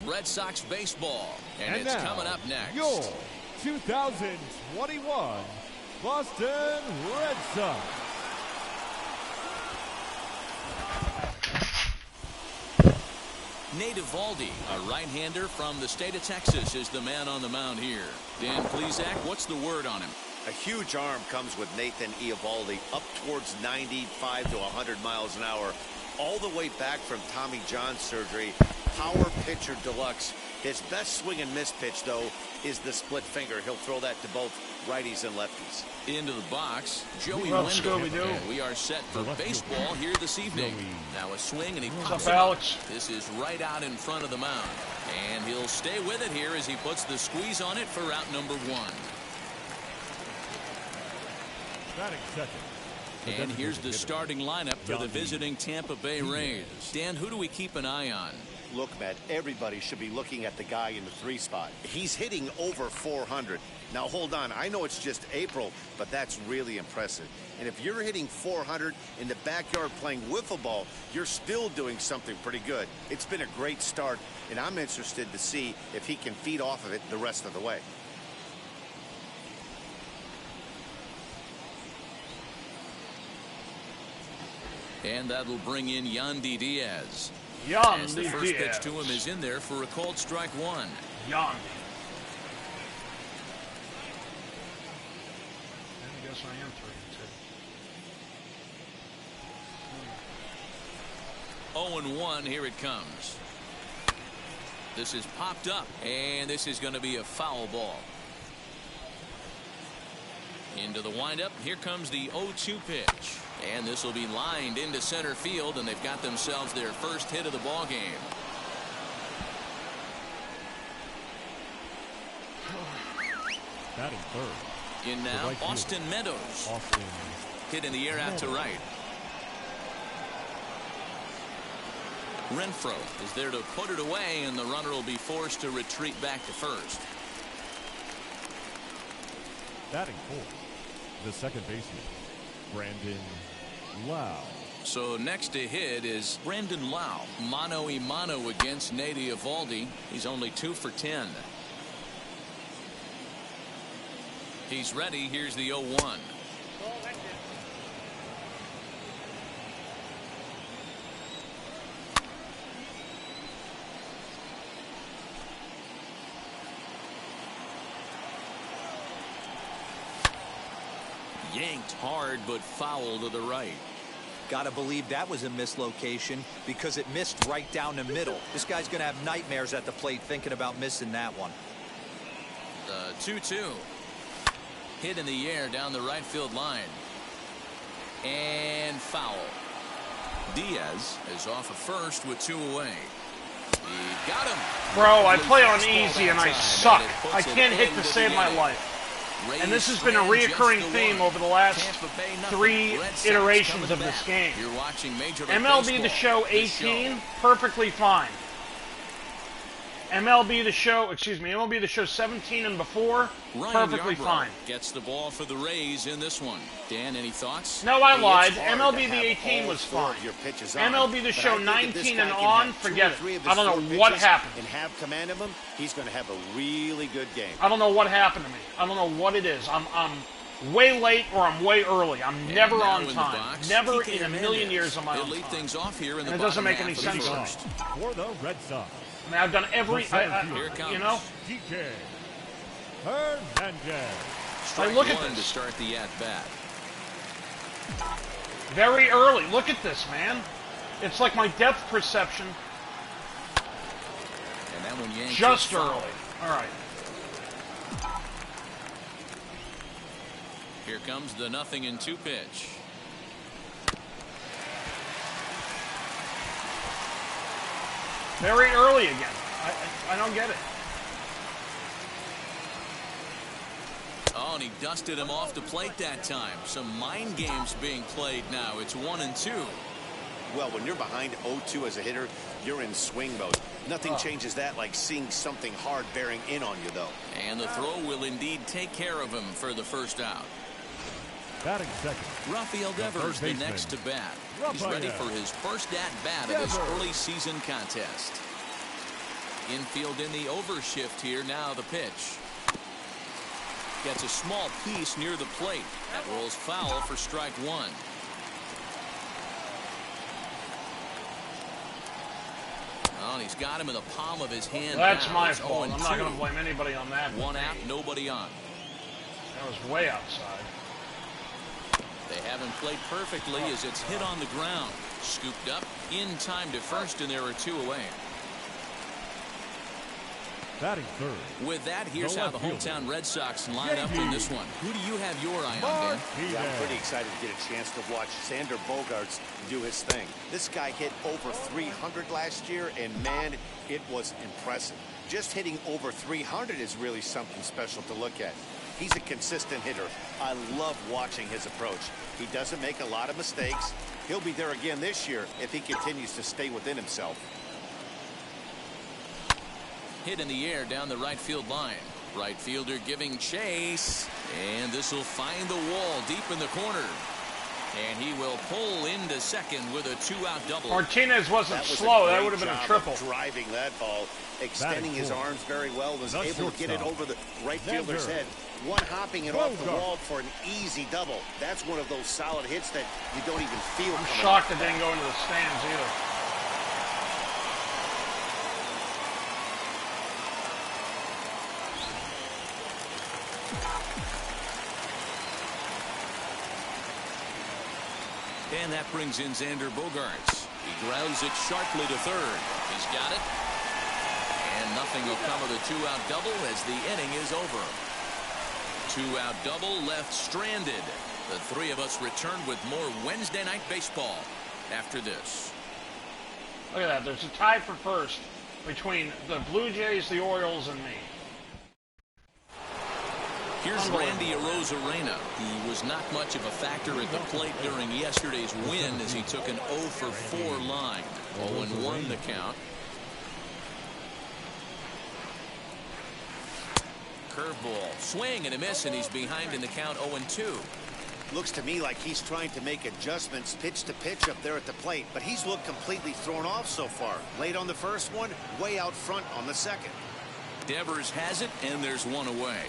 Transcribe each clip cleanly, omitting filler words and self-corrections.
Red Sox Baseball. And it's now, coming up next. Your 2021 Boston Red Sox. Nate Eovaldi, a right-hander from the state of Texas, is the man on the mound here. Dan Plesac, what's the word on him? A huge arm comes with Nathan Eovaldi, up towards 95 to 100 miles an hour, all the way back from Tommy John surgery. Power pitcher deluxe. His best swing and miss pitch, though, is the split finger. He'll throw that to both righties and lefties. Into the box, Joey Wendell. And we are set for baseball here this evening. Now a swing, and he pops it up. This is right out in front of the mound. And he'll stay with it here as he puts the squeeze on it for route number 1. Batting second. And here's the starting lineup for the visiting Tampa Bay Rays. Dan, who do we keep an eye on? Look, Matt, everybody should be looking at the guy in the 3 spot. He's hitting over 400. Now, hold on. I know it's just April, but that's really impressive. And if you're hitting 400 in the backyard playing wiffle ball, you're still doing something pretty good. It's been a great start, and I'm interested to see if he can feed off of it the rest of the way. And that'll bring in Yandi Diaz. As the first pitch to him is in there for a called strike 1. Yandi. I guess I am 3-2. 0-1, here it comes. This is popped up, and this is going to be a foul ball. Into the windup, here comes the 0-2 pitch. And this will be lined into center field, and they've got themselves their first hit of the ball game. Batting third. In now, Austin Meadows. Hit in the air out to right. Renfroe is there to put it away, and the runner will be forced to retreat back to first. Batting fourth. The second baseman, Brandon Lau. So next to hit is Brandon Lau. Mano-a-mano against Nate Eovaldi. He's only 2 for 10. He's ready. Here's the 0-1. Yanked hard, but foul to the right. Gotta believe that was a mislocation because it missed right down the middle. This guy's gonna have nightmares at the plate thinking about missing that one. The 2-2. Hit in the air down the right field line. And foul. Diaz is off of first with 2 away. He got him. Bro, I play on easy and I suck. I can't hit to save my life. And this has been a reoccurring theme over the last 3 iterations of this game. MLB The Show 18, perfectly fine. MLB The Show 17 and before, perfectly fine. Gets the ball for the Rays in this one. Dan, any thoughts? No, I lied. MLB The 18 was fine. MLB The Show 19 and on, forget it. I don't know what happened. And have command of him, he's going to have a really good game. I don't know what happened to me. I don't know what it is. I'm way late or I'm way early. I'm never on time. Never in a million years am I on time. Things off here in the and it doesn't make any sense to me. For the Red Sox. I mean, I've done every, you know. DK Hernandez. Strike look at one this. To start the at-bat. Very early. Look at this, man. It's like my depth perception. And that one yanked just early. All right. Here comes the 0-2 pitch. Very early again. I don't get it. Oh, and he dusted him off the plate that time. Some mind games being played now. It's 1-2. Well, when you're behind 0-2 as a hitter, you're in swing mode. Nothing changes that like seeing something hard bearing in on you, though. And the throw will indeed take care of him for the first out. Batting second. Rafael Devers the next to bat. He's ready for his first at-bat of this early season contest. Infield in the overshift here. Now the pitch. Gets a small piece near the plate. That rolls foul for strike one. Oh, and he's got him in the palm of his hand. That's now. my It's fault. I'm 0-2. not going to blame anybody on that. One out, nobody on. That was way outside. They haven't played perfectly as it's hit on the ground. Scooped up in time to first, and there are two away. Batting third. With that, here's how the hometown Red Sox line up in this one. Who do you have your eye on, Dan? Yeah, I'm pretty excited to get a chance to watch Xander Bogaerts do his thing. This guy hit over 300 last year, and man, it was impressive. Just hitting over 300 is really something special to look at. He's a consistent hitter. I love watching his approach. He doesn't make a lot of mistakes. He'll be there again this year if he continues to stay within himself. Hit in the air down the right field line. Right fielder giving chase, and this will find the wall deep in the corner, and he will pull into second with a two-out double. Martinez wasn't slow. That would have been a triple. Driving that ball, extending his arms very well, was able to get it over the right fielder's head. One hopping it off the wall for an easy double. That's one of those solid hits that you don't even feel. I'm shocked it didn't go into the stands either. And that brings in Xander Bogaerts. He grounds it sharply to third. He's got it. And nothing will come of the two-out double as the inning is over. Two-out double left stranded. The three of us return with more Wednesday Night Baseball after this. Look at that. There's a tie for first between the Blue Jays, the Orioles, and me. Here's Randy Arozarena. He was not much of a factor at the plate during yesterday's win as he took an 0-for-4 line. 0-1 the count. Curveball, swing and a miss, and he's behind in the count 0-2. Looks to me like he's trying to make adjustments pitch to pitch up there at the plate, but he's looked completely thrown off so far. Late on the first one, way out front on the second. Devers has it, and there's one away.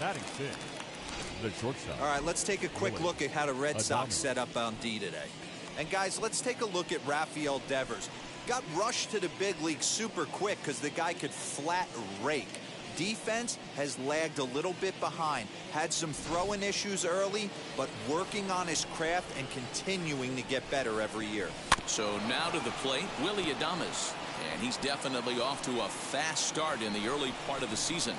Batting fifth, the shortstop. All right, let's take a quick look at how the Red Sox set up on D today. And guys, let's take a look at Rafael Devers. Got rushed to the big league super quick because the guy could flat rake. Defense has lagged a little bit behind. Had some throwing issues early, but working on his craft and continuing to get better every year. So now to the plate, Willy Adames. And he's definitely off to a fast start in the early part of the season.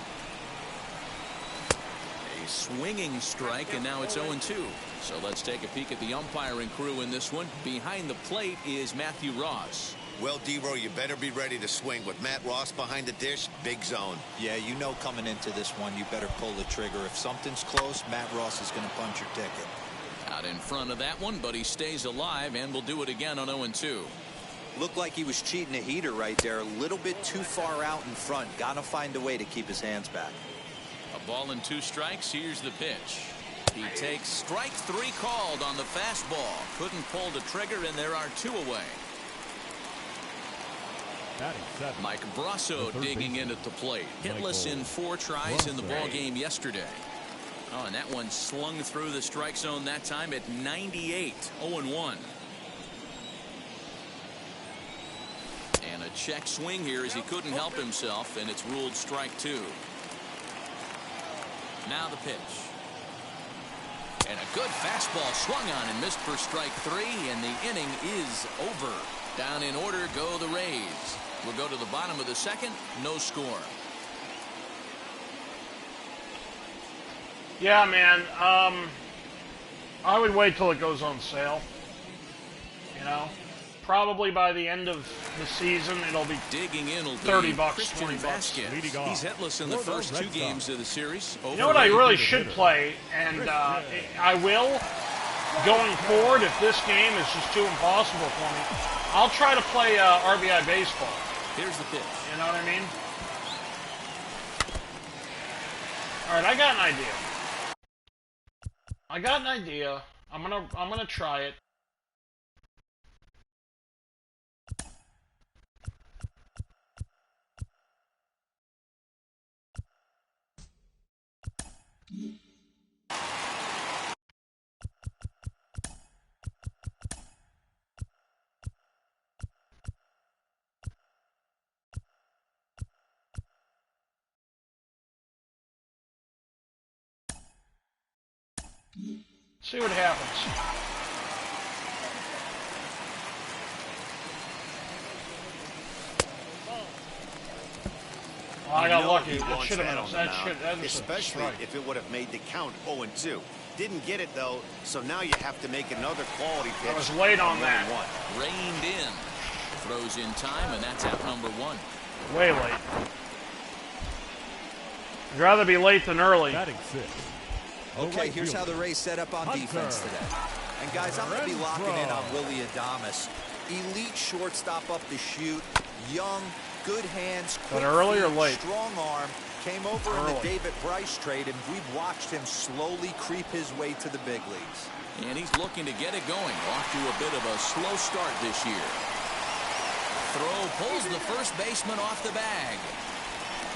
A swinging strike, and now it's 0-2. So let's take a peek at the umpiring crew in this one. Behind the plate is Matthew Ross. Well, D-Row, you better be ready to swing. With Matt Ross behind the dish, big zone. Yeah, you know coming into this one, you better pull the trigger. If something's close, Matt Ross is going to punch your ticket. Out in front of that one, but he stays alive and will do it again on 0-2. Looked like he was cheating a heater right there. A little bit too far out in front. Got to find a way to keep his hands back. A ball and two strikes. Here's the pitch. He takes strike three called on the fastball. Couldn't pull the trigger, and there are two away. Mike Brasso digging in at the plate. Hitless in 4 tries in the ball game yesterday. Oh, and that one slung through the strike zone that time at 98. 0-1. And a check swing here as he couldn't help himself, and it's ruled strike 2. Now the pitch. And a good fastball swung on and missed for strike 3, and the inning is over. Down in order go the Rays. We'll go to the bottom of the second. No score. Yeah, man. I would wait till it goes on sale. You know, probably by the end of the season, it'll be digging in. $30, Christian $20. Vasquez. He's hitless in the first 2 games of the series. You know what I really should play, and I will going forward if this game is just too impossible for me. I'll try to play RBI baseball. Here's the pitch. You know what I mean? All right, I got an idea. I'm gonna try it. See what happens. Oh, I got lucky. That should have been that especially if it would have made the count 0-2. Didn't get it though, so now you have to make another quality pitch. I was late on that. Reined in. Throws in time, and that's out number 1. Way late. I'd rather be late than early. Batting 6. Okay, here's how the Rays set up on defense today. And guys, I'm going to be locking in on Willie Adames. Elite shortstop up the chute, young, good hands, quick early feet, or late? strong arm. Came over in the David Price trade, and we've watched him slowly creep his way to the big leagues. And he's looking to get it going. Off to a bit of a slow start this year. Throw pulls the first baseman off the bag.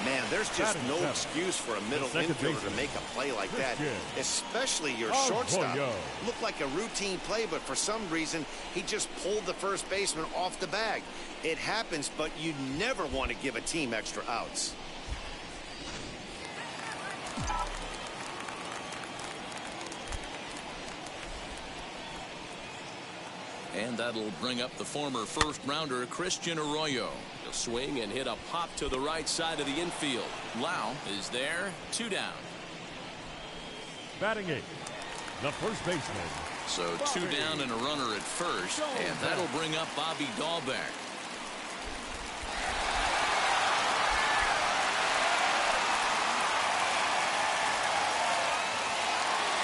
Man, there's just no excuse for a middle infielder to make a play like that, especially your shortstop. Looked like a routine play, but for some reason, he just pulled the first baseman off the bag. It happens, but you never want to give a team extra outs. And that'll bring up the former first-rounder, Christian Arroyo. He'll swing and hit a pop to the right side of the infield. Lau is there, 2 down. Batting 8, the first baseman. So 2 down and a runner at first, and that'll bring up Bobby Dahlbeck.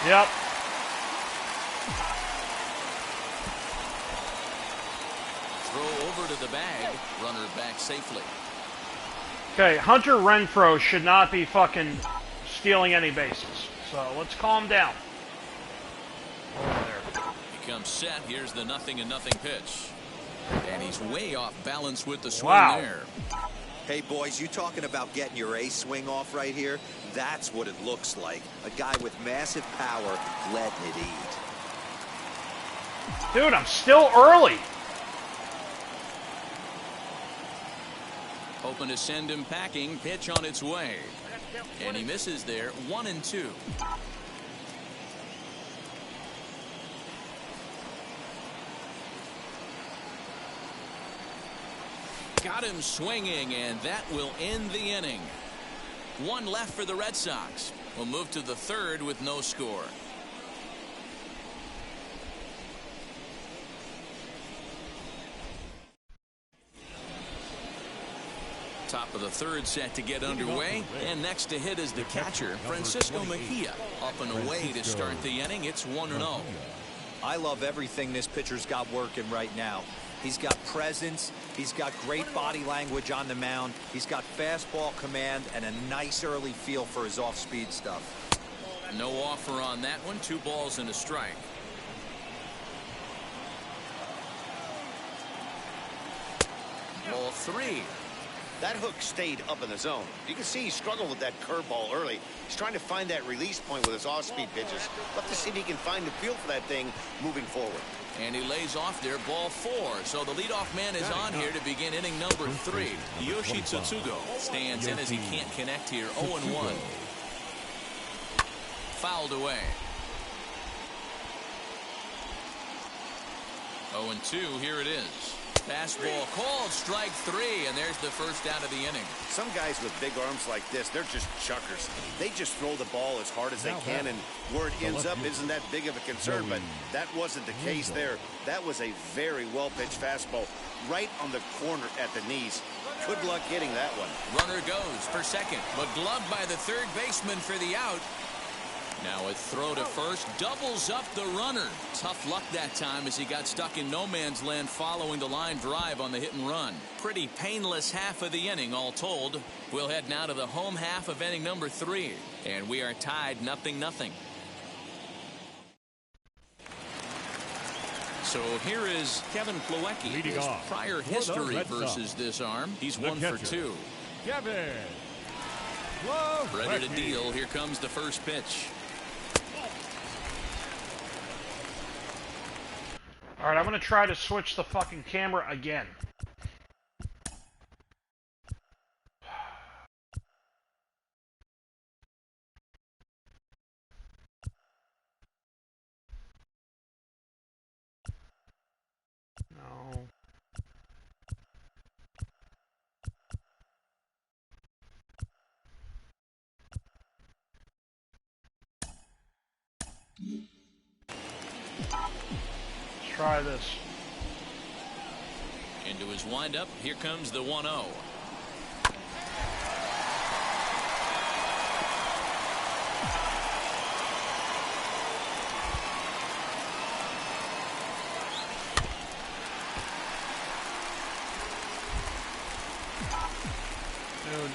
Yep. Throw over to the bag, runner back safely. Okay, Hunter Renfroe should not be fucking stealing any bases. So let's calm down. Over there. He comes set. Here's the 0-0 pitch. And he's way off balance with the swing there. Hey, boys, you talking about getting your A swing off right here? That's what it looks like. A guy with massive power letting it eat. Dude, I'm still early. Hoping to send him packing. Pitch on its way. And he misses there. 1-2. Got him swinging, and that will end the inning. 1 left for the Red Sox. We'll move to the 3rd with no score. Top of the 3rd set to get underway, and next to hit is the catcher, Francisco Mejia. Up and away to start the inning. It's 1-0. I love everything this pitcher's got working right now. He's got presence, he's got great body language on the mound, he's got fastball command, and a nice early feel for his off-speed stuff. No offer on that one. 2 balls and a strike. Ball 3. That hook stayed up in the zone. You can see he struggled with that curveball early. He's trying to find that release point with his off-speed pitches. Love to see if he can find the feel for that thing moving forward. And he lays off there, ball 4. So the leadoff man is on here to begin inning number 3. Yoshi Tsutsugo stands in as he can't connect here. 0-1. Fouled away. 0-2. Here it is. Fastball called, strike 3, and there's the first out of the inning. Some guys with big arms like this, they're just chuckers. They just throw the ball as hard as they can, and where it ends up isn't that big of a concern, but that wasn't the case there. That was a very well-pitched fastball right on the corner at the knees. Good luck hitting that one. Runner goes for second, but gloved by the 3rd baseman for the out. Now a throw to first, doubles up the runner. Tough luck that time as he got stuck in no man's land following the line drive on the hit and run. Pretty painless half of the inning all told. We'll head now to the home half of inning number 3. And we are tied 0-0. So here is Kevin Plawecki. His prior history versus this arm. He's 1 for 2. Kevin. Ready to deal. Here comes the first pitch. Alright, I'm going to try to switch the fucking camera again. No. Try this. Into his windup. Here comes the 1-0. Dude.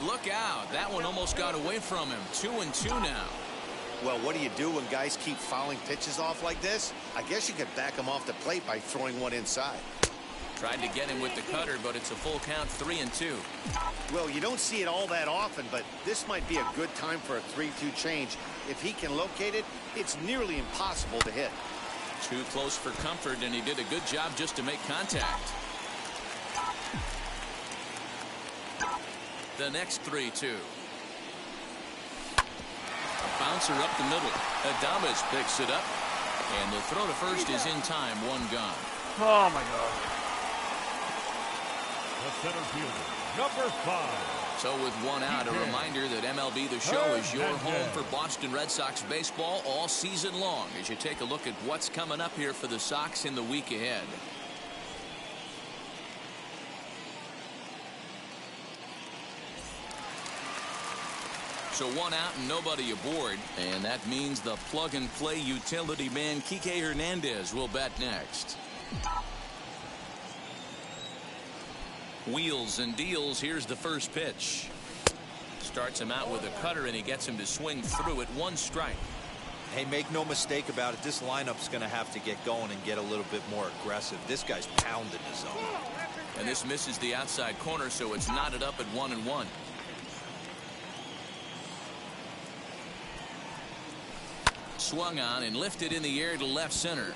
Look out. That one almost got away from him. 2-2 now. Well, what do you do when guys keep fouling pitches off like this? I guess you could back them off the plate by throwing one inside. Tried to get him with the cutter, but it's a full count, 3-2. Well, you don't see it all that often, but this might be a good time for a 3-2 change. If he can locate it, it's nearly impossible to hit. Too close for comfort, and he did a good job just to make contact. The next 3-2. A bouncer up the middle. Adames picks it up, and the throw to first is in time. One gone. Oh my God. The center fielder, number 5. So with one out, a reminder that MLB The Show is your home for Boston Red Sox baseball all season long as you take a look at what's coming up here for the Sox in the week ahead. So one out and nobody aboard, and that means the plug-and-play utility man Kike Hernandez will bat next. Wheels and deals. Here's the first pitch. Starts him out with a cutter, and he gets him to swing through it. 1 strike. Hey, make no mistake about it. This lineup's going to have to get going and get a little bit more aggressive. This guy's pounding the zone. And this misses the outside corner, so it's knotted up at 1-1. Swung on and lifted in the air to left center.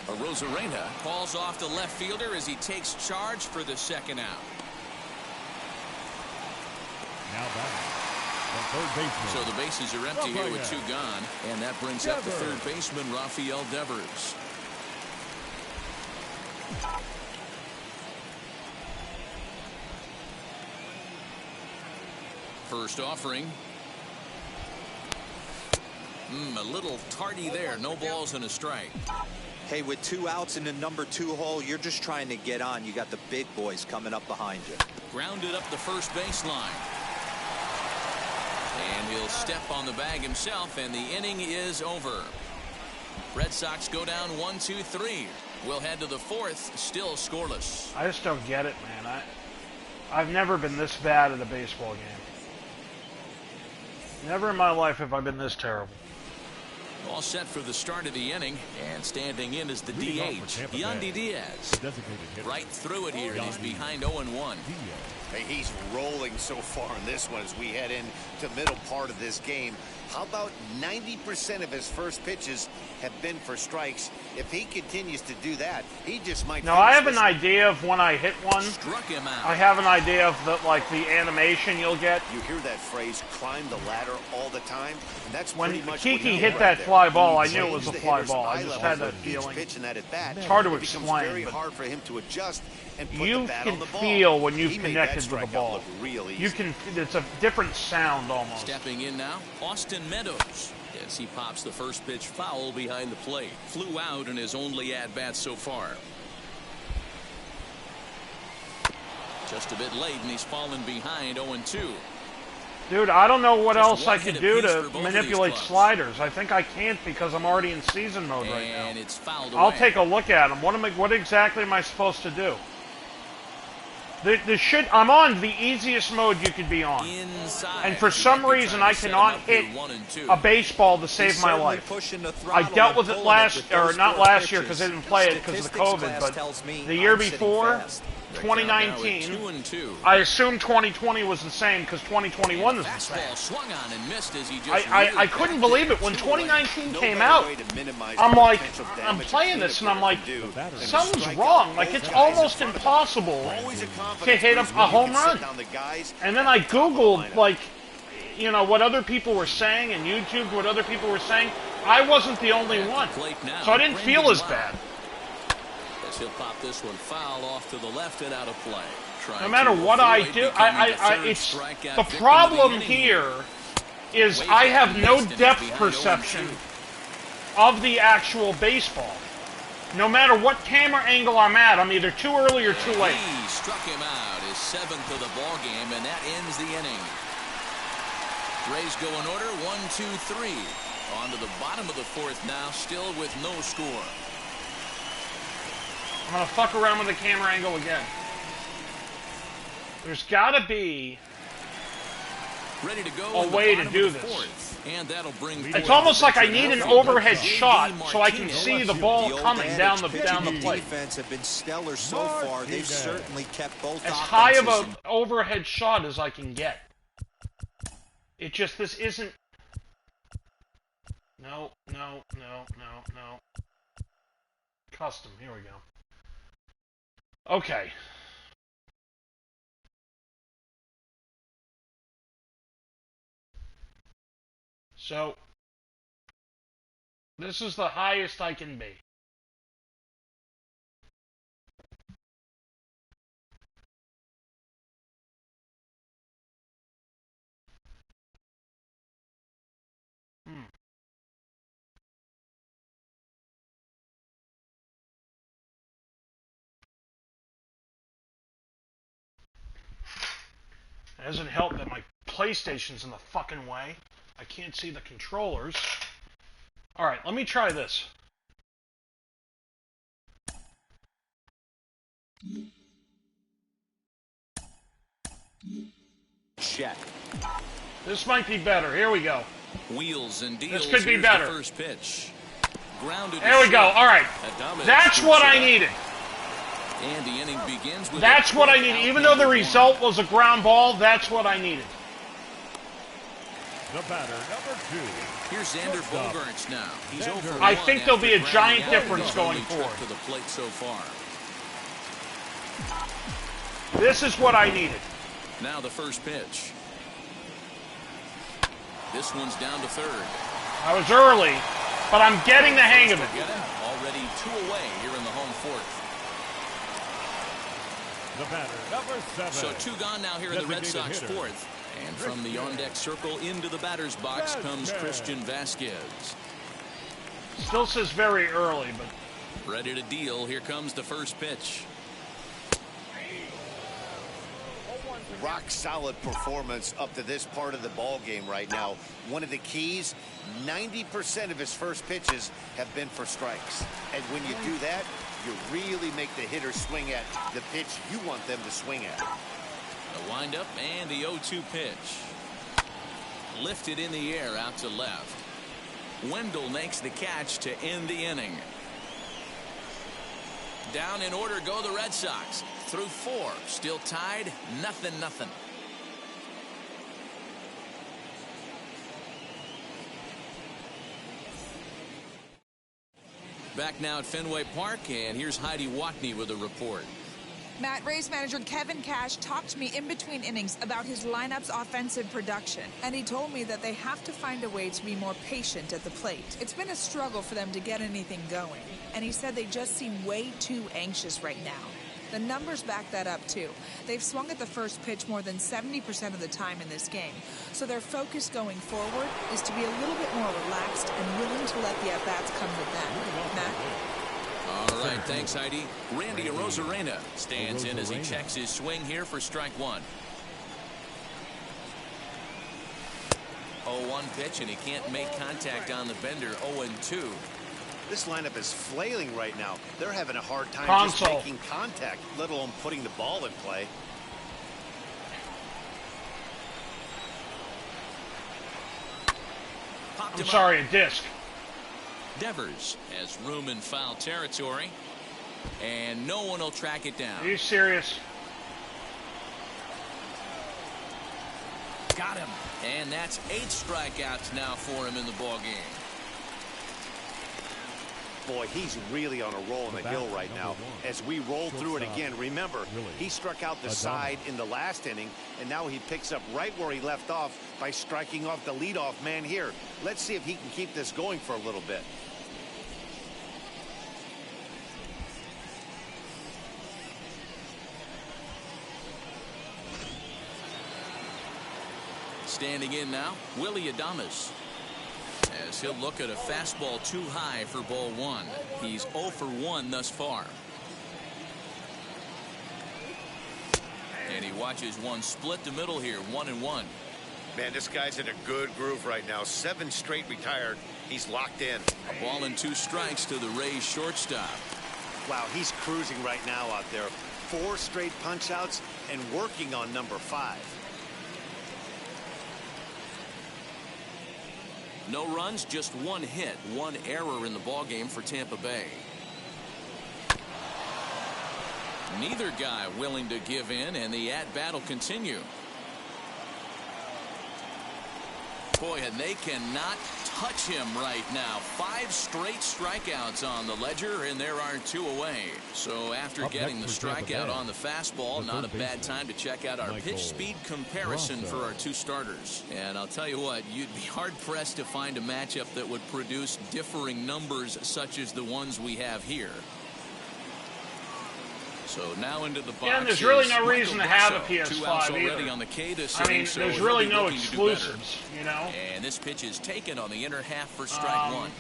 Arozarena calls off the left fielder as he takes charge for the second out. Now batting, the third baseman. So the bases are empty here with 2 gone, and that brings up the third baseman, Rafael Devers. First offering. A little tardy there. No balls and a strike. Hey, with 2 outs in the number 2 hole, you're just trying to get on. You got the big boys coming up behind you. Grounded up the first baseline. And he'll step on the bag himself, and the inning is over. Red Sox go down 1-2-3. We'll head to the 4th, still scoreless. I just don't get it, man. I've never been this bad at a baseball game. Never in my life have I been this terrible. All set for the start of the inning, and standing in is the DH, Yandi Diaz. Right through it here, and he's behind 0-1. Hey, he's rolling so far in this one as we head into middle part of this game. How about 90% of his first pitches have been for strikes? If he continues to do that, he just might. No, I have an idea of when I hit one. Struck him out. I have an idea of the animation you'll get. You hear that phrase, climb the ladder all the time? And that's when pretty much Kiki hit that fly ball, I knew it was a fly ball. I just had that feeling. It's hard to explain. It's very hard for him to adjust and put you the bat can on the ball. feel when you've He made connected that with the strikeout ball. look real easy. You can. It's a different sound almost. Stepping in now, Austin Meadows. As he pops the first pitch foul behind the plate. Flew out in his only at-bat so far. Just a bit late, and he's fallen behind 0-2. Dude, I don't know what Just else I could do to for manipulate sliders. I think I can't because I'm already in season mode right now. And it's fouled I'll away. take a look at them. What exactly am I supposed to do? I'm on the easiest mode you could be on. And for some reason, I cannot hit a baseball to save my life. I dealt with it not last year because I didn't play it because of the COVID, but the year before, 2019, I assume 2020 was the same because 2021 is the same. I couldn't believe it. When 2019 came out, I'm playing this and I'm like, something's wrong. Like, it's almost impossible to hit a home run. And then I Googled, like, you know, what other people were saying, and YouTube, what other people were saying. I wasn't the only one. So I didn't feel as bad. He'll pop this one foul off to the left and out of play. No matter what I do, it's the problem here is I have no depth perception of the actual baseball. No matter what camera angle I'm at, I'm either too early or too late. He struck him out, his 7th of the ball game, and that ends the inning. Rays go in order, 1-2-3. On to the bottom of the 4th now, still with no score. I'm going to fuck around with the camera angle again. There's got to be ready to go a way to do this. And that'll bring it's almost like I need an overhead shot so I can see the ball coming down the plate. Defense have been stellar so far. They've certainly kept both as high of an overhead shot as I can get. It just, this isn't... No. Custom, here we go. Okay. So, this is the highest I can be. It doesn't help that my PlayStation's in the fucking way. I can't see the controllers. Alright, let me try this. Check. This might be better. Here we go. Wheels and deals. This could be better. The first pitch. Grounded. There we go. Alright. That's what I needed. And the inning begins with that's what I needed. Even though the result was a ground ball, that's what I needed. The batter, number 2. Here's Xander Bogaerts now. He's over. I think there'll be a giant difference going forward. To the plate so far. This is what I needed. Now the first pitch. This one's down to third. I was early, but I'm getting the hang of it. Already 2 away here in the home 4th. The batter, number 7. So 2 gone now here in the Red Sox 4th. And from the on-deck circle into the batter's box comes Christian Vasquez. Still says very early, but... Ready to deal. Here comes the first pitch. Rock solid performance up to this part of the ball game right now. One of the keys, 90% of his first pitches have been for strikes. And when you do that, you really make the hitter swing at the pitch you want them to swing at. The windup and the 0-2 pitch. Lifted in the air out to left. Wendell makes the catch to end the inning. Down in order go the Red Sox. Through 4. Still tied. 0-0. Back now at Fenway Park, and here's Heidi Watney with a report. Matt, Rays manager Kevin Cash talked to me in between innings about his lineup's offensive production, and he told me that they have to find a way to be more patient at the plate. It's been a struggle for them to get anything going, and he said they just seem way too anxious right now. The numbers back that up, too. They've swung at the first pitch more than 70% of the time in this game, so their focus going forward is to be a little bit more relaxed and willing to let the at-bats come to them. Matt? All right, thanks, Heidi. Randy Arozarena stands in as he checks his swing here for strike 1. 0-1 pitch, and he can't make contact on the bender. 0-2. This lineup is flailing right now. They're having a hard time just making contact, let alone putting the ball in play. I'm sorry, a disc. Devers has room in foul territory, and no one will track it down. Are you serious? Got him. And that's 8 strikeouts now for him in the ball game. Boy, he's really on a roll in the hill right now. As we roll through it again, remember, he struck out the side in the last inning, and now he picks up right where he left off by striking off the leadoff man here. Let's see if he can keep this going for a little bit. Standing in now, Willie Adames. As he'll look at a fastball too high for ball 1. He's 0 for 1 thus far. And he watches one split the middle here, 1-1. Man, this guy's in a good groove right now. 7 straight retired. He's locked in. A ball and 2 strikes to the Rays shortstop. Wow, he's cruising right now out there. 4 straight punch outs and working on number 5. No runs, just 1 hit, 1 error in the ballgame for Tampa Bay. Neither guy willing to give in, and the at-bat will continue. Boy, and they cannot touch him right now. 5 straight strikeouts on the ledger, and there are 2 away. So after getting the strikeout on the fastball, not a bad time to check out our pitch speed comparison for our 2 starters. And I'll tell you what, you'd be hard-pressed to find a matchup that would produce differing numbers such as the ones we have here. So now into the box. Yeah, and there's really no reason to have a PS5 either. On the K this I mean, there's really no exclusives, you know. And this pitch is taken on the inner half for strike 1.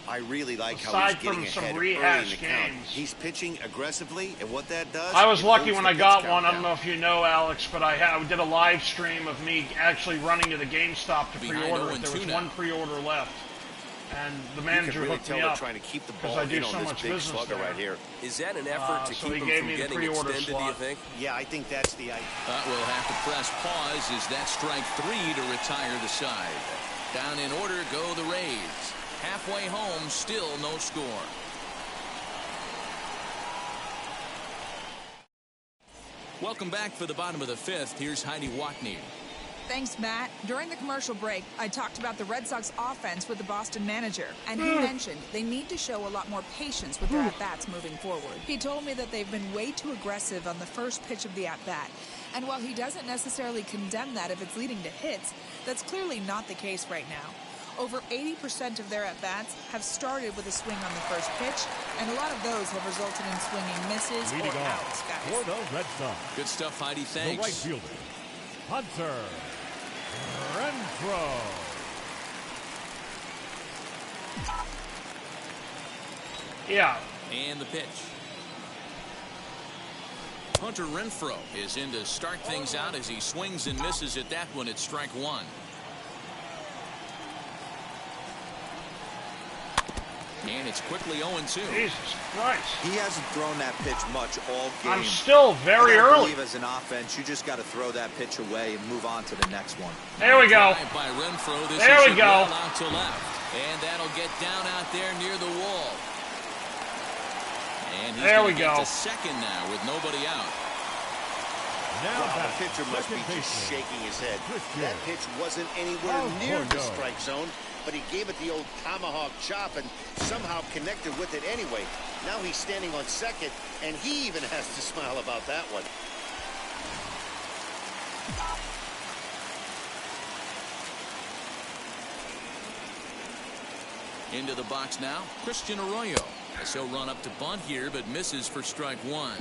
I really like how he's getting ahead early in the count. He's pitching aggressively, and what that does. I was lucky when I got one. I don't know if you know, Alex, but I did a live stream of me actually running to the GameStop to pre-order it. There was 1 pre-order left. And the manager hooked me up because I do so much business there. Right here. Is that an effort to keep him from getting extended, do you think? Yeah, I think that's the idea. But we'll have to press pause as that strike 3 to retire the side. Down in order go the Rays. Halfway home, still no score. Welcome back for the bottom of the 5th. Here's Heidi Watney. Thanks, Matt. During the commercial break, I talked about the Red Sox offense with the Boston manager, and he mentioned they need to show a lot more patience with their at-bats moving forward. He told me that they've been way too aggressive on the first pitch of the at-bat, and while he doesn't necessarily condemn that if it's leading to hits, that's clearly not the case right now. Over 80% of their at-bats have started with a swing on the first pitch, and a lot of those have resulted in swinging misses or outs, guys. For the Red Sox. Good stuff, Heidi. Thanks. The right fielder, Hunter Renfroe. Yeah. And the pitch. Hunter Renfroe is in to start things out as he swings and misses at that one at strike 1. And it's quickly 0-2. Jesus Christ. He hasn't thrown that pitch much all game. I'm still very early. I believe as an offense, you just got to throw that pitch away and move on to the next one. There we go. By Renfroe, this there we is go. Well out to left. And that'll get down out there near the wall. And he's there we go. To second now with nobody out. Now the pitcher must be just shaking his head. That pitch wasn't anywhere near the strike zone, but he gave it the old tomahawk chop and somehow connected with it anyway. Now he's standing on second, and he even has to smile about that one. Into the box now, Christian Arroyo. As he'll run up to bunt here, but misses for strike 1.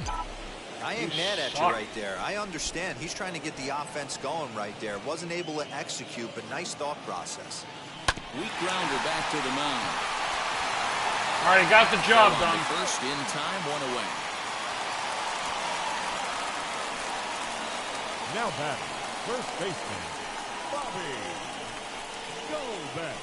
I ain't mad at you right there. I understand. He's trying to get the offense going right there. Wasn't able to execute, but nice thought process. Weak grounder back to the mound. All right, he got the job done. First in time, 1 away. Now batting, first baseman, Bobby Goldberg.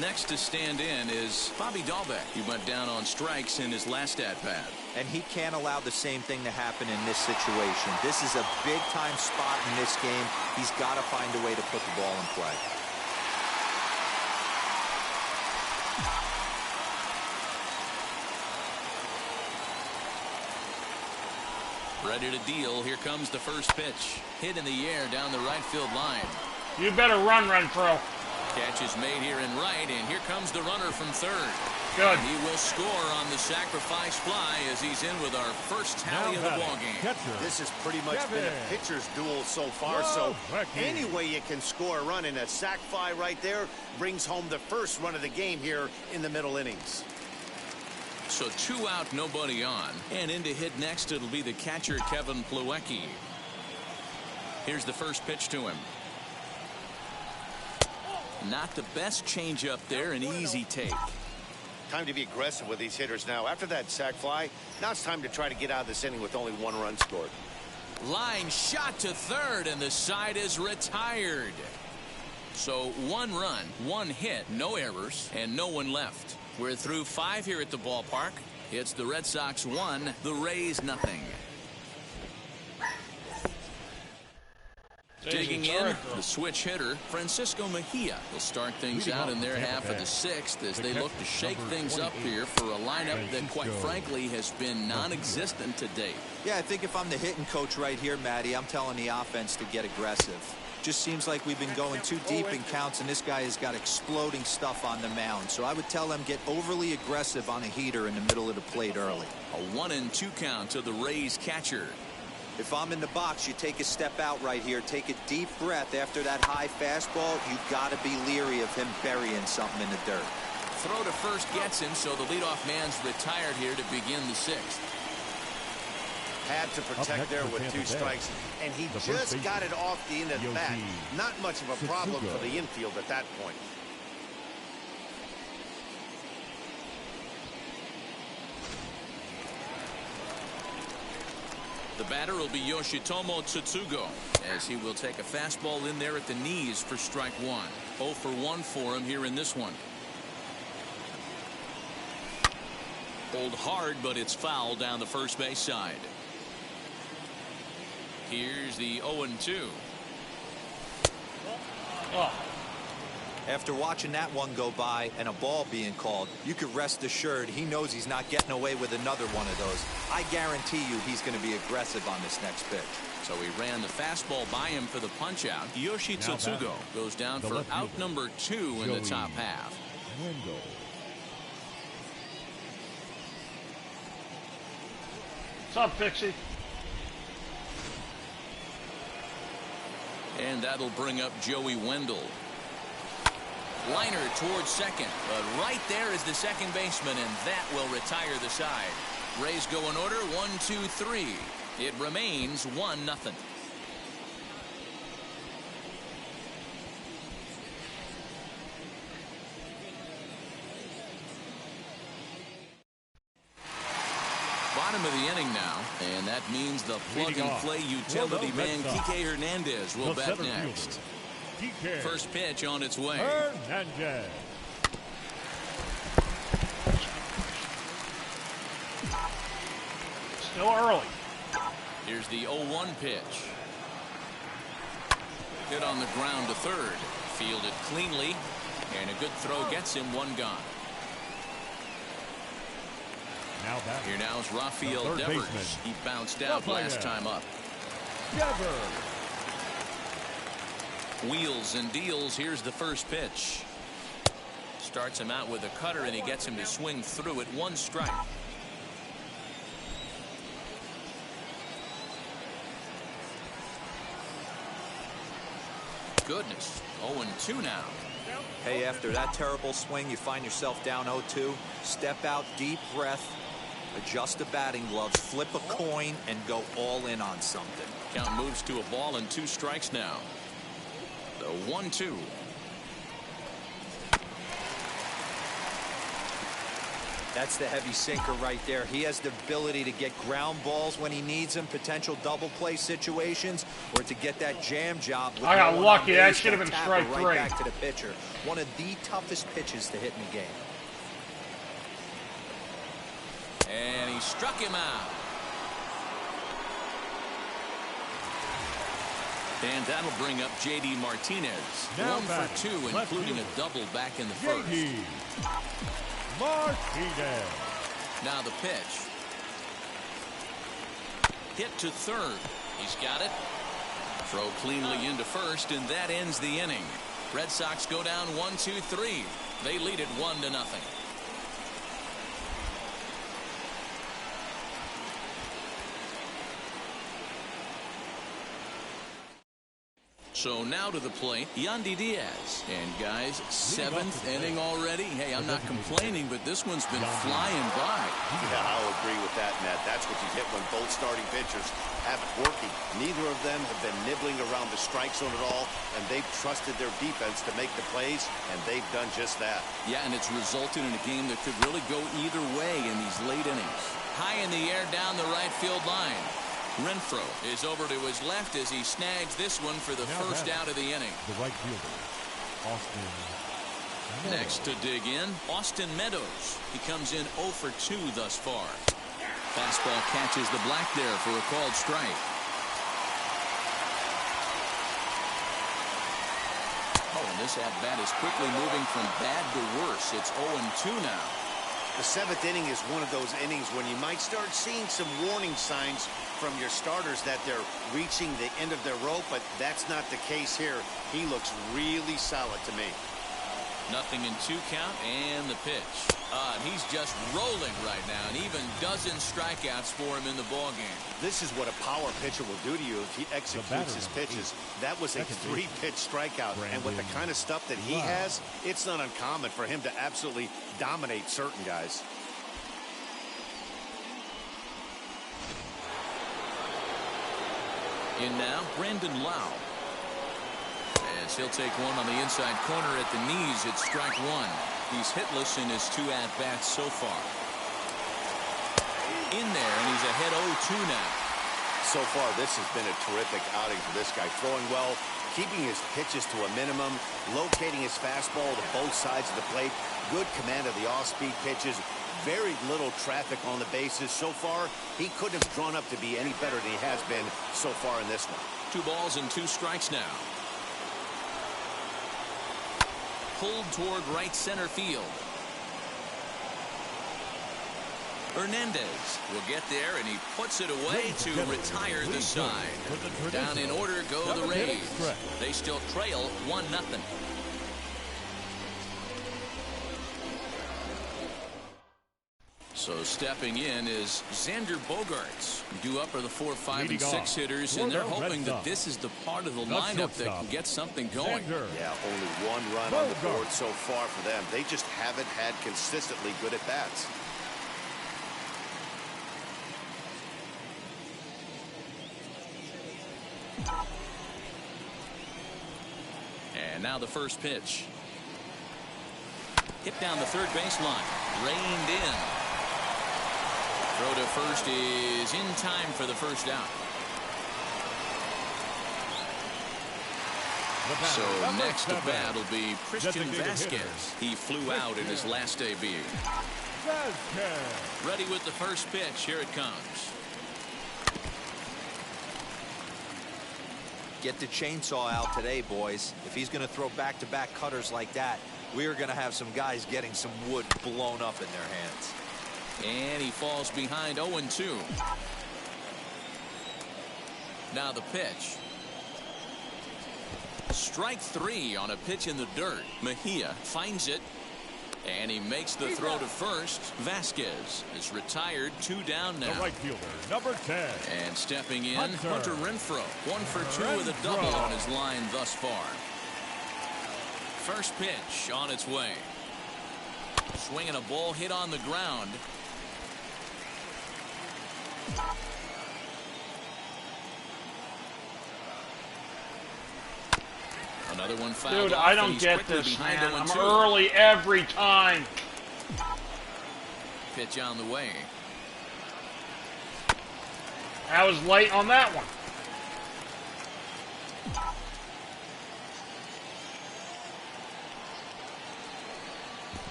Next to stand in is Bobby Dahlbeck. He went down on strikes in his last at-bat. And he can't allow the same thing to happen in this situation. This is a big-time spot in this game. He's got to find a way to put the ball in play. Ready to deal. Here comes the first pitch. Hit in the air down the right field line. You better run, Renfroe. Catch is made here in right, and here comes the runner from third. Good. And he will score on the sacrifice fly as he's in with our first tally of the ballgame. This has pretty much been a pitcher's duel so far, so any way you can score a run, in a sac fly right there brings home the first run of the game here in the middle innings. So 2 out, nobody on. And in to hit next, it'll be the catcher, Kevin Plawecki. Here's the first pitch to him. Not the best changeup there, an easy take. Time to be aggressive with these hitters now. After that sac fly, now it's time to try to get out of this inning with only 1 run scored. Line shot to third, and the side is retired. So 1 run, 1 hit, no errors, and no one left. We're through 5 here at the ballpark. It's the Red Sox 1, the Rays nothing. Digging in, the switch hitter, Francisco Mejia. Will start things out in their half of the 6th as they look to shake things up here for a lineup that, quite frankly, has been non-existent to date. Yeah, I think if I'm the hitting coach right here, Matty, I'm telling the offense to get aggressive. Just seems like we've been going too deep in counts, and this guy has got exploding stuff on the mound. So I would tell them get overly aggressive on a heater in the middle of the plate early. A 1-2 count to the Rays catcher. If I'm in the box, you take a step out right here. Take a deep breath after that high fastball. You've got to be leery of him burying something in the dirt. Throw to first gets him, so the leadoff man's retired here to begin the 6th. Had to protect there with 2 strikes, and he just got it off the end of the bat. Not much of a problem for the infield at that point. The batter will be Yoshitomo Tsutsugo, as he will take a fastball in there at the knees for strike 1. 0 for 1 for him here in this one. Pulled hard, but it's foul down the first base side. Here's the 0-2. Oh. After watching that one go by and a ball being called, you could rest assured he knows he's not getting away with another one of those. I guarantee you he's going to be aggressive on this next pitch. So he ran the fastball by him for the punch out. Yoshi Tsutsugo goes down for out number 2 in the top half. What's up, Pixie? And that'll bring up Joey Wendell. Liner towards second, but right there is the second baseman, and that will retire the side. Rays go in order, 1, 2, 3. It remains 1-0. Bottom of the inning now, and that means the plug-and-play utility man Kike Hernandez will bat next. First pitch on its way. Hernandez. Still early. Here's the 0-1 pitch. Hit on the ground to third. Fielded cleanly, and a good throw gets him 1 gone. Here now is Rafael Devers. He bounced out last time up. Wheels and deals. Here's the first pitch. Starts him out with a cutter, and he gets him to swing through it. 1 strike. Goodness. 0-2 now. Hey, after that terrible swing, you find yourself down 0-2. Step out, deep breath, adjust the batting gloves, flip a coin, and go all in on something. Count moves to a ball and 2 strikes now. The 1-2. That's the heavy sinker right there. He has the ability to get ground balls when he needs them, potential double play situations, or to get that jam job. I got lucky. That should have been strike three. Right back to the pitcher. One of the toughest pitches to hit in the game. And he struck him out. And that'll bring up J.D. Martinez. Now 1 for 2, including a double back in the first. Martinez. Now the pitch. Hit to third. He's got it. Throw cleanly into first, and that ends the inning. Red Sox go down 1-2-3. They lead it 1-0. So now to the plate, Yandi Diaz. And guys, 7th inning already. Hey, I'm not complaining, but this one's been flying by. Yeah, I'll agree with that, Ned. That's what you get when both starting pitchers have it working. Neither of them have been nibbling around the strike zone at all, and they've trusted their defense to make the plays, and they've done just that. Yeah, and it's resulted in a game that could really go either way in these late innings. High in the air down the right field line. Renfroe is over to his left as he snags this one for the first out of the inning. The right fielder, Austin Meadows. Next to dig in, Austin Meadows. He comes in 0 for 2 thus far. Fastball catches the black there for a called strike. Oh, and this at-bat is quickly moving from bad to worse. It's 0-2 now. The 7th inning is one of those innings when you might start seeing some warning signs from your starters that they're reaching the end of their rope, but that's not the case here. He looks really solid to me. 0-2 count and the pitch. He's just rolling right now, and even dozen strikeouts for him in the ballgame. This is what a power pitcher will do to you if he executes his pitches. That was a 3-pitch strikeout, and with the kind of stuff that he has, it's not uncommon for him to absolutely dominate certain guys. In now, Brandon Lau. As he'll take one on the inside corner at the knees, it's strike 1. He's hitless in his 2 at-bats so far. In there, and he's ahead 0-2 now. So far, this has been a terrific outing for this guy. Throwing well, keeping his pitches to a minimum, locating his fastball to both sides of the plate, good command of the off-speed pitches, very little traffic on the bases. So far, he couldn't have drawn up to be any better than he has been so far in this one. 2 balls and 2 strikes now. Pulled toward right center field. Hernandez will get there, and he puts it away to retire the side. Down in order go the Rays. They still trail 1-0. So stepping in is Xander Bogaerts. Due up are the 4, 5, and 6 hitters, and they're hoping that this is the part of the lineup that can get something going. Yeah, only 1 run on the board so far for them. They just haven't had consistently good at-bats. And now the first pitch. Hit down the third baseline. Reined in. Throw to first is in time for the first out. So next to bat will be Christian Vasquez. He flew out in his last debut. Ready with the first pitch. Here it comes. Get the chainsaw out today, boys. If he's going to throw back-to-back cutters like that, we are going to have some guys getting some wood blown up in their hands. And he falls behind 0-2. Now the pitch. Strike 3 on a pitch in the dirt. Mejia finds it, and he makes the throw to first. Vasquez is retired, 2 down now. The right fielder, number 10. And stepping in, Hunter Renfroe. 1 for 2 with a double on his line thus far. First pitch on its way. Swinging a ball hit on the ground. Another one fouled. Dude, I don't get this, man. I'm early every time. Pitch on the way. I was late on that one.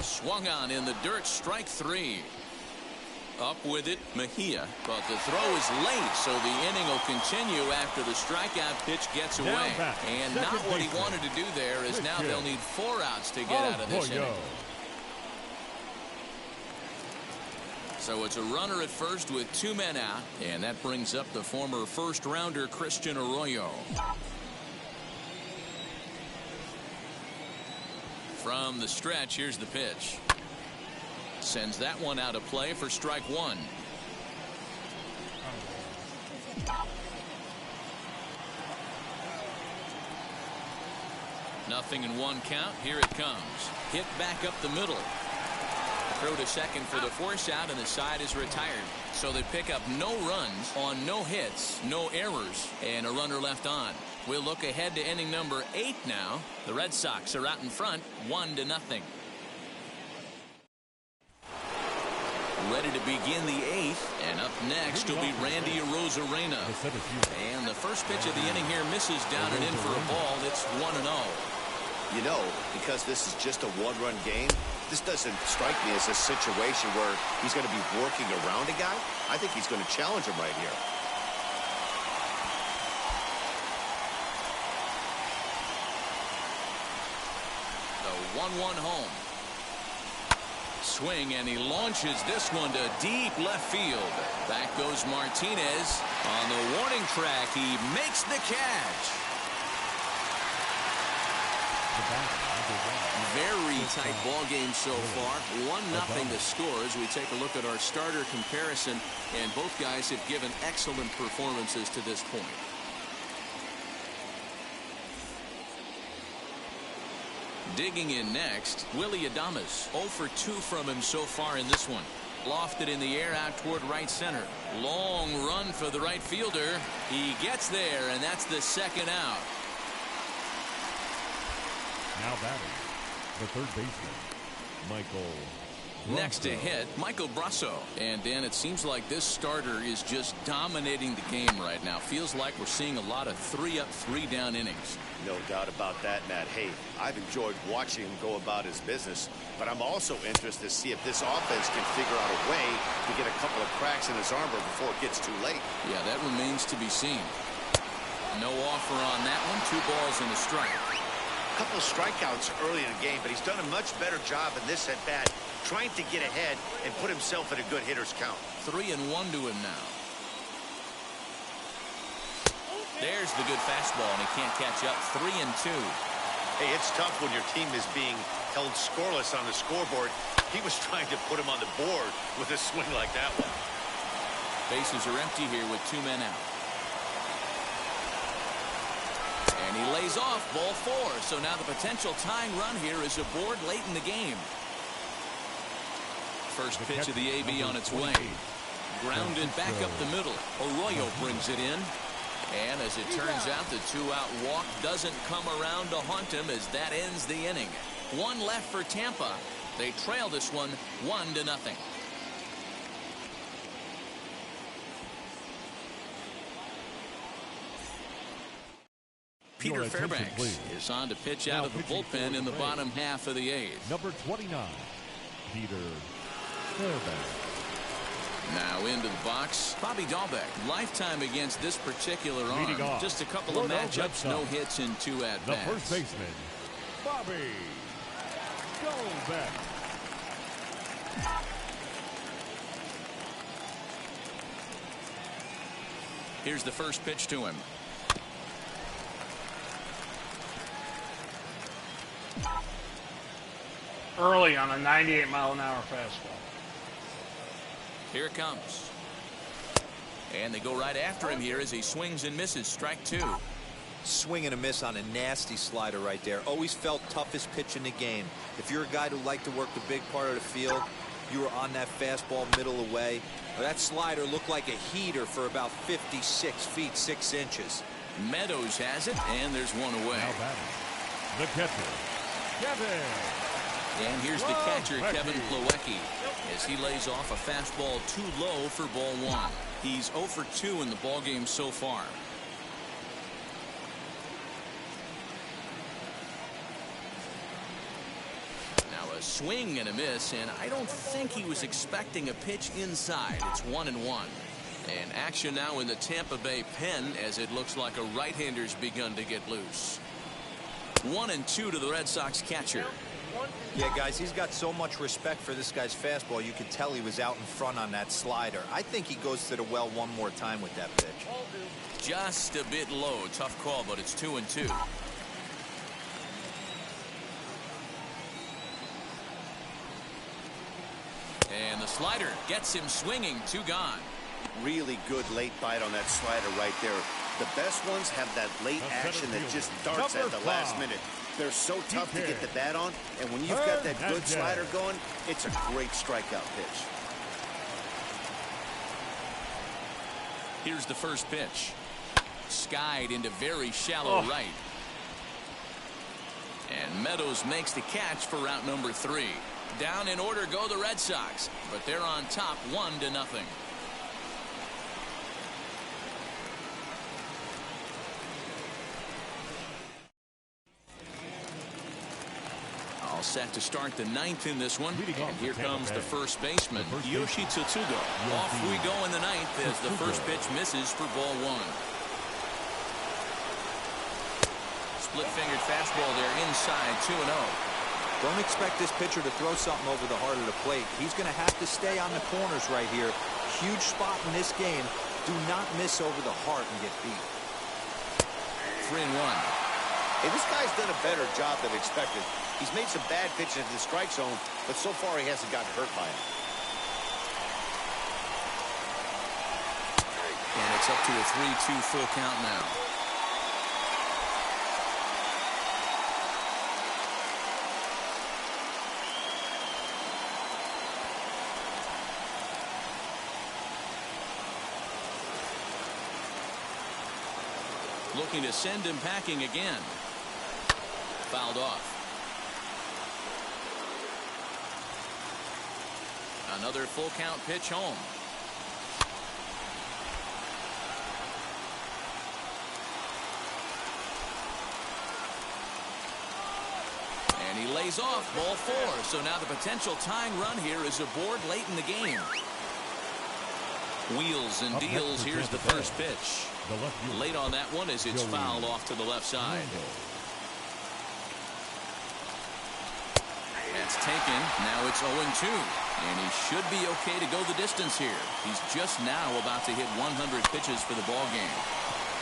Swung on in the dirt, strike 3. Up with it, Mejia, but the throw is late, so the inning will continue after the strikeout pitch gets away. And not what he wanted to do there, is now they'll need 4 outs to get out of this inning. So it's a runner at first with 2 men out, and that brings up the former first-rounder Christian Arroyo. From the stretch, here's the pitch. Sends that one out of play for strike 1. Nothing in 1 count. Here it comes. Hit back up the middle. Throw to second for the force out, and the side is retired. So they pick up no runs on no hits, no errors, and a runner left on. We'll look ahead to inning number 8 now. The Red Sox are out in front, 1-0. Ready to begin the 8th, and up next will be Randy Arozarena. And the first pitch of the inning here misses down and in for a ball. It's 1-0. You know, because this is just a 1-run game, this doesn't strike me as a situation where he's going to be working around a guy. I think he's going to challenge him right here. The 1-1 home. Swing, and he launches this one to deep left field. Back goes Martinez. On the warning track, he makes the catch. Very tight ball game so far. 1-0 the score as we take a look at our starter comparison, and both guys have given excellent performances to this point. Digging in next, Willie Adames. 0 for 2 from him so far in this one. Lofted in the air out toward right center. Long run for the right fielder. He gets there, and that's the 2nd out. Now batting, the third baseman, Michael. Next to hit, Michael Brasso. And Dan, it seems like this starter is just dominating the game right now. Feels like we're seeing a lot of 3-up, 3-down innings. No doubt about that, Matt. Hey, I've enjoyed watching him go about his business, but I'm also interested to see if this offense can figure out a way to get a couple of cracks in his armor before it gets too late. Yeah, that remains to be seen. No offer on that one. 2 balls and a strike. A couple of strikeouts early in the game, but he's done a much better job in this at bat, trying to get ahead and put himself in a good hitter's count. 3-1 to him now. There's the good fastball, and he can't catch up. 3-2. Hey, it's tough when your team is being held scoreless on the scoreboard. He was trying to put him on the board with a swing like that one. Bases are empty here with 2 men out. And he lays off ball 4. So now the potential tying run here is aboard late in the game. First pitch of the AB on its way. Grounded back up the middle. Arroyo brings it in. And as it turns out, the 2-out walk doesn't come around to haunt him as that ends the inning. 1 left for Tampa. They trail this one 1-0. Peter Fairbanks is on to pitch out of the bullpen in the bottom half of the 8th. Number 29, Peter Fairbanks. Now into the box, Bobby Dahlbeck. Lifetime against this particular arm. Just a couple of matchups, no hits in 2 at-bats. The first baseman, Bobby Dahlbeck. Here's the first pitch to him. Early on a 98-mile-an-hour fastball. Here it comes. And they go right after him here as he swings and misses. Strike 2. Swing and a miss on a nasty slider right there. Always felt toughest pitch in the game. If you're a guy who liked to work the big part of the field, you were on that fastball middle away. That slider looked like a heater for about 56 feet 6 inches. Meadows has it, and there's 1 away. Now batting, the catcher, Kevin. And here's the catcher, Kevin Plawecki. as he lays off a fastball too low for ball one. He's 0 for 2 in the ballgame so far. Now a swing and a miss, and I don't think he was expecting a pitch inside. It's 1-1. And action now in the Tampa Bay pen, as it looks like a right-hander's begun to get loose. 1-2 to the Red Sox catcher. Yeah, guys, he's got so much respect for this guy's fastball. You could tell he was out in front on that slider. I think he goes to the well one more time with that pitch. Just a bit low. Tough call, but it's 2-2. And the slider gets him swinging. 2 gone. Really good late bite on that slider right there. The best ones have that late action that just darts at the last minute. They're so tough to get the bat on, and when you've got that good slider going, it's a great strikeout pitch. Here's the first pitch. Skied into very shallow right. And Meadows makes the catch for out number 3. Down in order go the Red Sox, but they're on top 1-0. All set to start the 9th in this one. And here comes the first baseman, Yoshi Tsutsugo. Off we go in the 9th as the first pitch misses for ball 1. Split-fingered fastball there inside 2-0. Don't expect this pitcher to throw something over the heart of the plate. He's going to have to stay on the corners right here. Huge spot in this game. Do not miss over the heart and get beat. 3-1. Hey, this guy's done a better job than expected. He's made some bad pitches into the strike zone, but so far he hasn't gotten hurt by it. And it's up to a 3-2 full count now. Looking to send him packing again. Fouled off. Another full count pitch home. And he lays off ball 4. So now the potential tying run here is aboard late in the game. Wheels and deals. Here's the first pitch. Late on that one as it's fouled off to the left side. That's taken. Now it's 0-2. And he should be okay to go the distance here. He's just now about to hit 100 pitches for the ball game.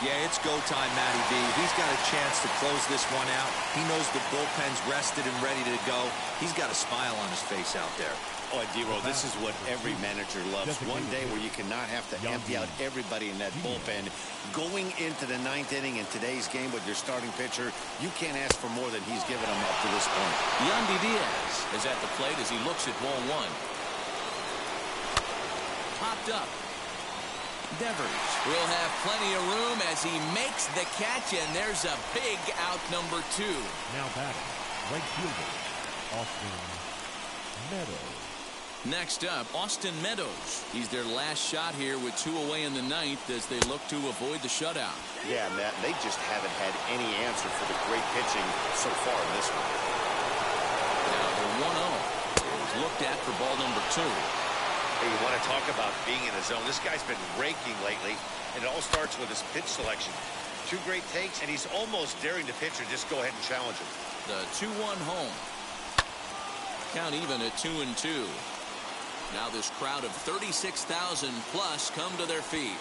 Yeah, it's go time, Matty B. He's got a chance to close this one out. He knows the bullpen's rested and ready to go. He's got a smile on his face out there. Oh, D-Roll, this is what every manager loves. One day where you cannot have to empty out everybody in that bullpen. Going into the 9th inning in today's game with your starting pitcher, you can't ask for more than he's given them up to this point. Yandi Diaz is at the plate as he looks at ball 1. Popped up. Devers will have plenty of room as he makes the catch, and there's a big out number 2. Now batting, right fielder, Austin Meadows. Next up, Austin Meadows. He's their last shot here with 2 away in the 9th as they look to avoid the shutout. Yeah, Matt, they just haven't had any answer for the great pitching so far in this one. Now the 1-0 is looked at for ball number 2. Hey, you want to talk about being in the zone? This guy's been raking lately, and it all starts with his pitch selection. 2 great takes, and he's almost daring the pitcher just go ahead and challenge him. The 2-1 home. Count even at 2-2. Now this crowd of 36,000 plus come to their feet.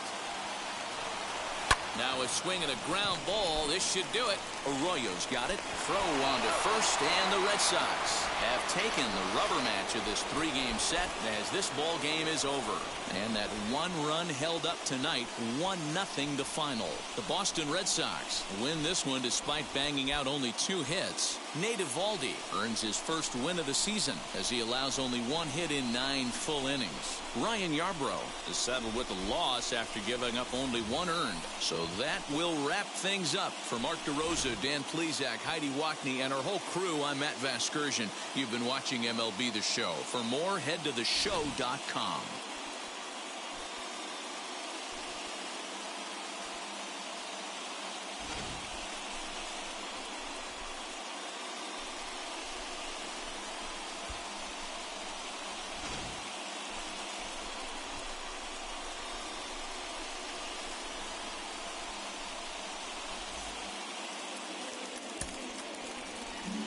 Now a swing and a ground ball. This should do it. Arroyo's got it. Throw on to first, and the Red Sox have taken the rubber match of this 3-game set as this ball game is over. And that 1 run held up tonight, 1-0 the final. The Boston Red Sox win this one despite banging out only 2 hits. Nate Eovaldi earns his first win of the season as he allows only 1 hit in 9 full innings. Ryan Yarbrough is settled with a loss after giving up only 1 earned. So that will wrap things up. For Mark DeRosa, Dan Plesac, Heidi Wackney, and our whole crew, I'm Matt Vasgersian. You've been watching MLB The Show. For more, head to theshow.com.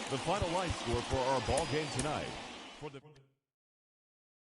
The final line score for our ball game tonight. For the